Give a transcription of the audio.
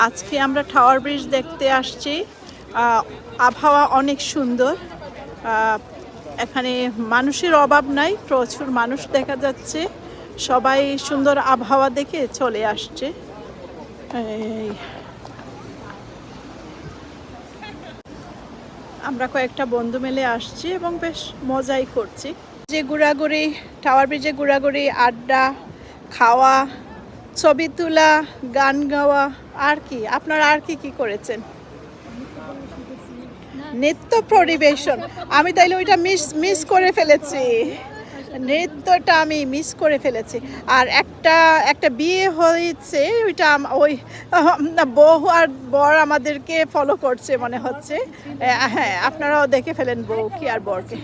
আজকে আমরা tower bridge দেখতে আসছি। আবহাওয়া অনেক সুন্দর। এখানে মানুষের অভাব নাই, প্রচুর মানুষ দেখা যাচ্ছে। সবাই সুন্দর আবহাওয়া দেখে চলে আসছে। আমরা কয়েকটা বন্ধু মিলে আসছি এবং বেশ মজাই করছি। যে ঘোরাঘুরি, টাওয়ার ব্রিজে ঘোরাঘুরি, আড্ডা, খাওয়া, ছবি তোলা, গান গাওয়া, আর কি আপনারা আর কি করেছেন? নৃত্য পরিবেশন, আমি তাইলে ওইটা মিস করে ফেলেছি। নৃত্যটা আমি মিস করে ফেলেছি। আর একটা বিয়ে হয়েছে, ওইটা ওই বউ আর বর আমাদেরকে ফলো করছে মনে হচ্ছে। হ্যাঁ, আপনারাও দেখে ফেলেন বউ কি আর বরকে।